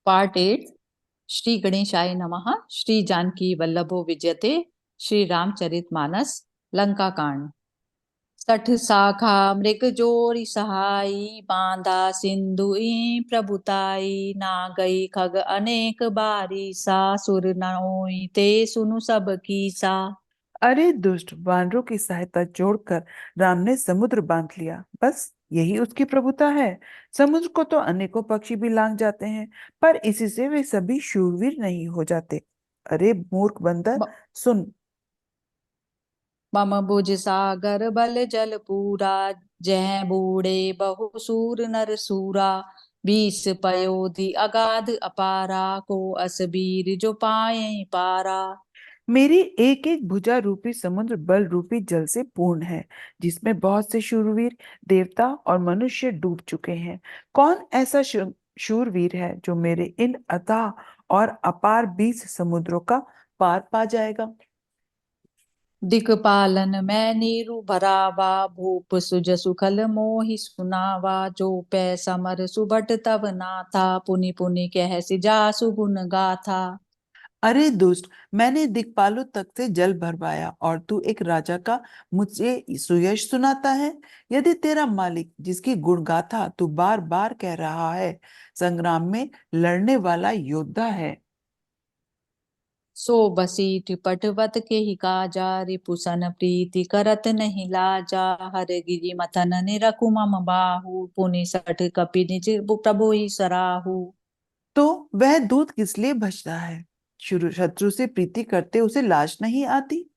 Part 8। Shri गणेशाय नमः। श्री जानकी वल्लभो विजयते। श्री रामचरितमानस लंका कांड। सठ शाखा मृग जोरी सहाई, बांधा सिंधु प्रभुताई, ना गई खग अनेक बारी सा, सुर न होई ते सुनु सब कीसा। अरे दुष्ट वानरों की सहायता जोड़कर राम ने समुद्र बांध लिया। बस यही उसकी प्रभुता है। समुद्र को तो अनेकों पक्षी भी लांग जाते हैं, पर इसी से वे सभी शूरवीर नहीं हो जाते। अरे मूर्ख बंदर, ब- सुन। मम भुज सागर बल जल पूरा, जह बूढ़े बहु सूर नर सूरा, बीस पयोधि अगाध अपारा, को असबीर जो पाए पारा। मेरी एक एक भुजा रूपी समुद्र बल रूपी जल से पूर्ण है, जिसमें बहुत से शूरवीर देवता और मनुष्य डूब चुके हैं। कौन ऐसा शूरवीर है जो मेरे इन अथाह और अपार 20 समुद्रों का पार पा जाएगा? दिक्पालन मैं नीरु भरावा, भूप सुज सुखल मोहि सुनावा, जो पै समर सुबट तव नाथा, पुनि पुनि कह सिजासु गुण गाथा। अरे दुष्ट, मैंने दिक्पालों तक से जल भरवाया और तू एक राजा का मुझे सुयश सुनाता है। यदि तेरा मालिक, जिसकी गुणगाथा तू बार बार कह रहा है, संग्राम में लड़ने वाला योद्धा है। सो बसीठ पटवत के ही काजा, रिपुसन प्रीति करत नहीं लाजा, हर गिरि मथन निरखु मम बाहु, पुनि सठ कपि निज प्रभु ही सराहु। तो वह दूत किस लिए बचता है? शुरू शत्रु से प्रीति करते उसे लाज नहीं आती?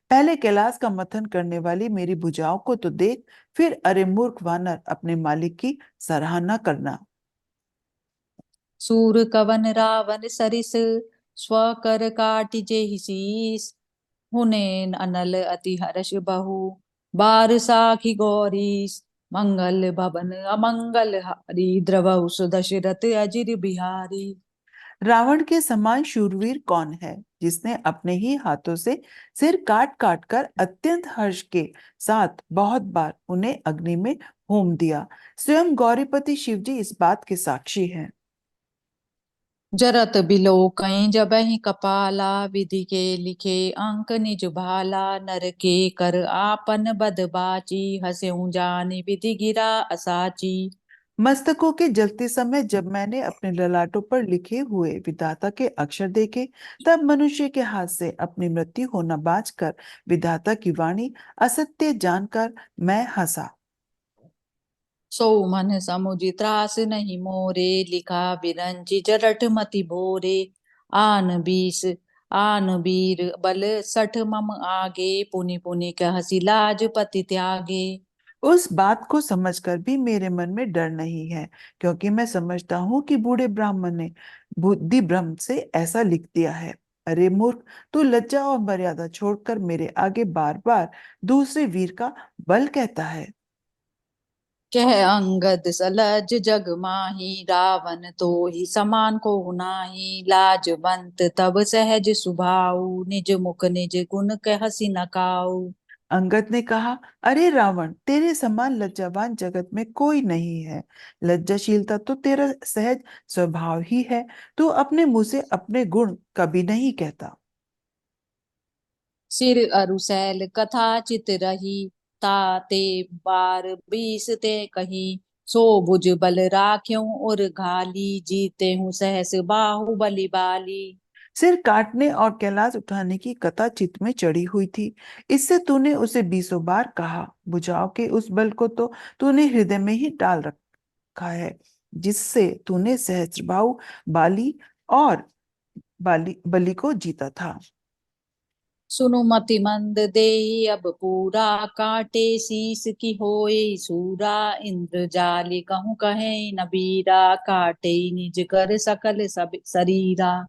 पहले कैलाश का मथन करने वाली मेरी भुजाओं को तो देख, फिर अरे मूर्ख वानर, अपने मालिक की सराहना करना। सूर कवन रावण सरिस, स्वकर काटिजे ही शीस, हुने अनल अति हर्ष बहु, बार साखी गौरीस, मंगल भवन अमंगल हारी, द्रवहु सुदशरथ अजिर बिहारी। रावण के समान शूरवीर कौन है, जिसने अपने ही हाथों से सिर काट काट कर अत्यंत हर्ष के साथ बहुत बार उन्हें अग्नि में होम दिया? स्वयं गौरीपति शिवजी इस बात के साक्षी हैं। जरत बिलो कहीं जबहि कपाला, विधि के लिखे अंक निज भाला, नर के कर आपन बद बाची, हस्यउ जानि विधि गिरा असाची। मस्तकों के जलते समय जब मैंने अपने ललाटों पर लिखे हुए विधाता के अक्षर देखे, तब मनुष्य के हाथ से अपनी मृत्यु होना बाझकर विधाता की वाणी असत्य जानकर मैं हंसा। सो मन समुझ त्रास नहीं मोरे, लिखा बिरंचि जरठ मति भोरे, आन बीस आन वीर बल सठ मम आगे, पुनि पुनि कहसि लाज पति त्यागे। उस बात को समझकर भी मेरे मन में डर नहीं है, क्योंकि मैं समझता हूँ कि बूढ़े ब्राह्मण ने बुद्धि भ्रम से ऐसा लिख दिया है। अरे मूर्ख, तू लज्जा और मर्यादा छोड़कर मेरे आगे बार बार दूसरे वीर का बल कहता है। कह अंगद सलज जग माही, रावण तो ही समान को नाही, लाजवंत तब सहज सुभाऊ, निज मुख निज गुण कहसि नकाऊ। अंगद ने कहा, अरे रावण, तेरे समान लज्जावान जगत में कोई नहीं है। लज्जाशीलता तो तेरा सहज स्वभाव ही है। तू अपने मुंह से अपने गुण कभी नहीं कहता। सिर अरुसैल कथा चित रही, ताते बार बीस ते कही, सो भुज बल राख्यों और घाली, जीते हूँ सहस बाहु बलि बाली। सिर काटने और कैलाश उठाने की कथा चित्त में चढ़ी हुई थी। इससे तूने उसे 20 बार कहा। भुजाओं के उस बल को तो तूने हृदय में ही डाल रखा है, जिससे तूने सहस्त्रबाहु बाली और बाली बलि को जीता था। सुनु मति मंद देहि अब पूरा, काटे शीस की होए सूरा, इंद्र जाली कहूँ कहे न बीरा, काटे निज कर सकल सब शरीरा।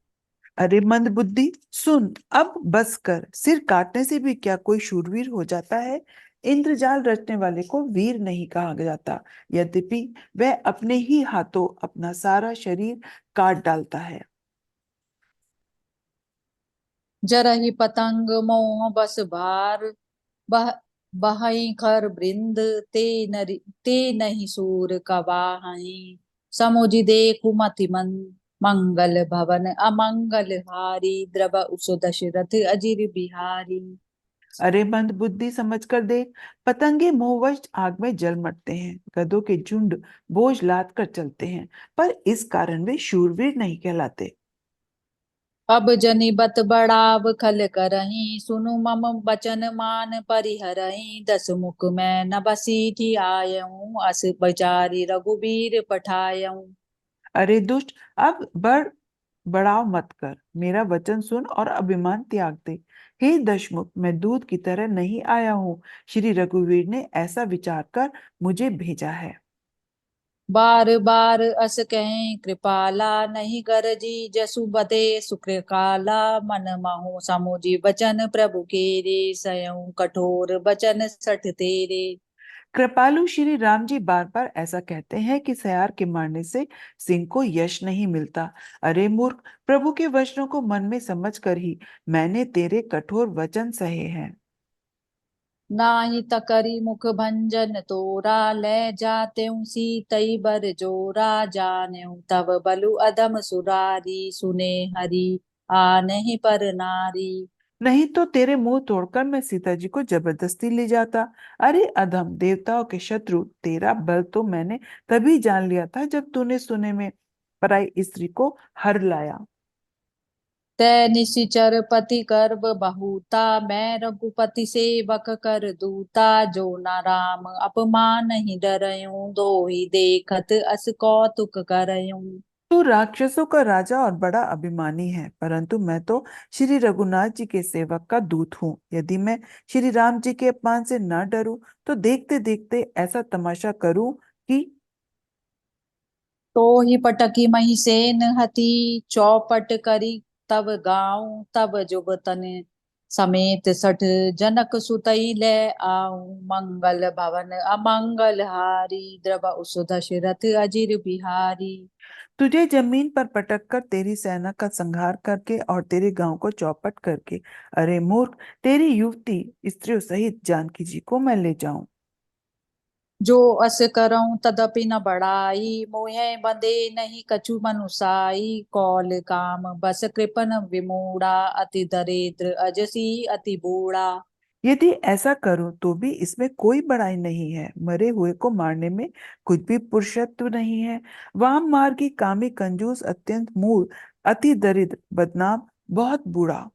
अरे मंद बुद्धि, सुन। अब बस कर। सिर काटने से भी क्या कोई शूरवीर हो जाता है? इंद्रजाल रचने वाले को वीर नहीं कहा जाता, यद्यपि वह अपने ही हाथों अपना सारा शरीर काट डालता है। जरहि पतंग मोह बस भार, बह बहई खर बृंद, ते नहीं सूर कबाहई, समुझि देखु मति मंगल भवन अमंगल हारी, द्रव उसो दशरथ अजिर बिहारी। अरे मंद बुद्धि समझ कर देख, पतंगे मोहवश आग में जल मरते हैं, गधों के झुंड बोझ लाद कर चलते हैं, पर इस कारण वे शूरवीर नहीं कहलाते। अब जनि बत बढ़ाव खल करही, सुनु मम बचन मान परिहरही। दस मुख मैं न बसी थी आयऊं, अस विचारी रघुबीर पठायऊं। अरे दुष्ट, अब बढ़ाव मत कर, मेरा वचन सुन और अभिमान त्याग दे। हे दशमुख, मैं दूत की तरह नहीं आया हूँ, श्री रघुवीर ने ऐसा विचार कर मुझे भेजा है। बार बार अस कहें कृपाला, नहीं गरजी जसु बदे सुकृकाला। मन महु समुझी बचन प्रभु केरे, सयऊं कठोर बचन सठ तेरे। कृपालु श्री राम जी बार बार ऐसा कहते हैं कि सयार के मारने से सिंह को यश नहीं मिलता। अरे मूर्ख, प्रभु के वचनों को मन में समझ कर ही मैंने तेरे कठोर वचन सहे हैं। नाही तकरी मुख भंजन तोरा, ले जाते सीतई बर जोरा। जानेऊ तब बलु अधम सुरारी, सुने हरि आ नहीं पर नारी। नहीं तो तेरे मुंह तोड़कर मैं सीता जी को जबरदस्ती ले जाता। अरे अधम, देवताओं के शत्रु, तेरा बल तो मैंने तभी जान लिया था जब तूने सुने में पराई स्त्री को हर लाया। तै निशिचर पति गर्भ बहुता, मैं रघुपति सेवक कर दूता। जो न राम अपमान ही डरयूं, दो ही देखत अस कौतुक करयूं। तू राक्षसों का राजा और बड़ा अभिमानी है, परंतु मैं तो श्री रघुनाथ जी के सेवक का दूत हूँ। यदि मैं श्री राम जी के अपमान से न डरूं, तो देखते देखते ऐसा तमाशा करूं कि तो ही पटकी मही सेन हती, चौपट करी तब गाऊं। तब जुब तन समेत सठ जनक सुतई ले आऊं। मंगल भवन अमंगल हारी, द्रव उस दशरथ अजिर बिहारी। तुझे जमीन पर पटक कर तेरी सेना का संहार करके और तेरे गांव को चौपट करके, अरे मूर्ख, तेरी युवती स्त्रियों सहित जानकी जी को मैं ले जाऊं। जो अस करऊं तदपि न बढ़ाई, मोहे बंदे नहीं कछु मनुसाई। कौल काम बस कृपन विमूढ़ा, अति दरिद्र अजसी अति बूढ़ा। यदि ऐसा करूं तो भी इसमें कोई बड़ाई नहीं है। मरे हुए को मारने में कुछ भी पुरुषत्व नहीं है। वाम मार्गी, कामी, कंजूस, अत्यंत मूढ़, अति दरिद्र, बदनाम, बहुत बूढ़ा।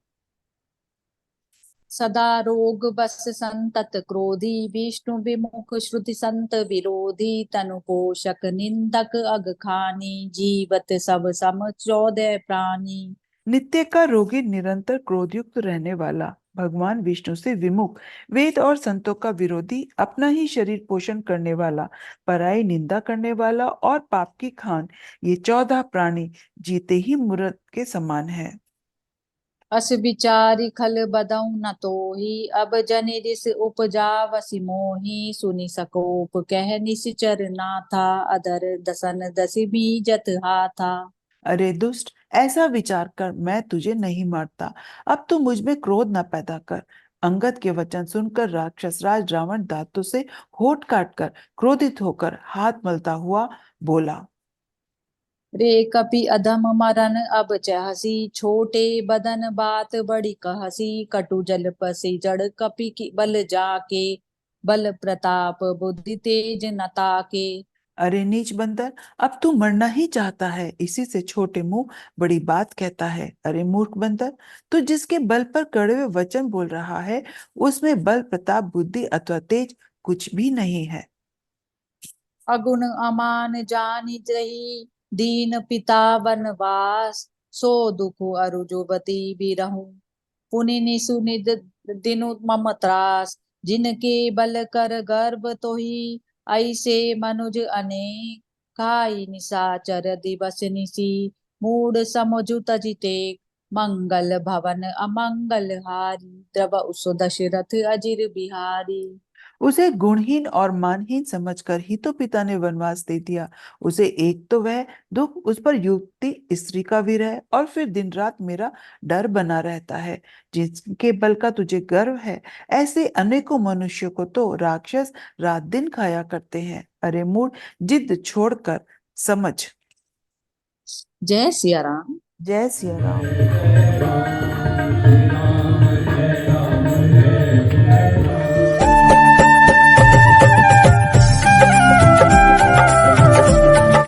सदा रोग बस संतत क्रोधी, विष्णु विमुख श्रुति संत विरोधी। तनु पोषक निंदक अग खानी, जीवत सब सम 14 प्राणी। नित्य का रोगी, निरंतर क्रोधयुक्त रहने वाला, भगवान विष्णु से विमुख, वेद और संतों का विरोधी, अपना ही शरीर पोषण करने वाला, पराई निंदा करने वाला और पाप की खान, ये 14 प्राणी जीते ही मृत के समान है। अस विचारी खल बदऊ न तोही, अब जनि रिस उपजावसि मोही। सुनि सकोप कह निश्चर नाथा, अधर दसन दसि बीजत हाथा। अरे दुष्ट, ऐसा विचार कर मैं तुझे नहीं मारता। अब तू मुझ में क्रोध न पैदा कर। अंगद के वचन सुनकर राक्षस राज रावण दांतों से होठ काटकर क्रोधित होकर हाथ मलता हुआ बोला। रे कपि अधम मरन अब चहसी, छोटे बदन बात बड़ी कहसी। कटु जल पसी जड़ कपि की बल जाके, बल प्रताप बुद्धि तेज नता के। अरे नीच बंदर, अब तू मरना ही चाहता है, इसी से छोटे मुंह बड़ी बात कहता है। अरे मूर्ख बंदर, तू जिसके बल पर कड़वे वचन बोल रहा है, उसमें बल, प्रताप, बुद्धि अथवा तेज कुछ भी नहीं है। अगुण अमान जानि जही, दीन पिता वनवास। सो दुख अरु जो बती बिरहूं, पुनि निसु निद दिनु मम त्रास। जिनके बल कर गर्भ तोहि, ऐसे मनुज अनेक। खाई निशाचर दिवस निसी, मूढ़ समुझु तजिते। मंगल भवन अमंगल हारी, द्रव उस दशरथ अजिर बिहारी। उसे गुणहीन और मानहीन समझकर ही तो पिता ने वनवास दे दिया। उसे एक तो वह दुख, उस पर युवती स्त्री का विरह, और फिर दिन रात मेरा डर बना रहता है। जिसके बल का तुझे गर्व है, ऐसे अनेकों मनुष्यों को तो राक्षस रात दिन खाया करते हैं। अरे मूढ़, जिद छोड़कर समझ। जय सिया राम। जय सिया राम।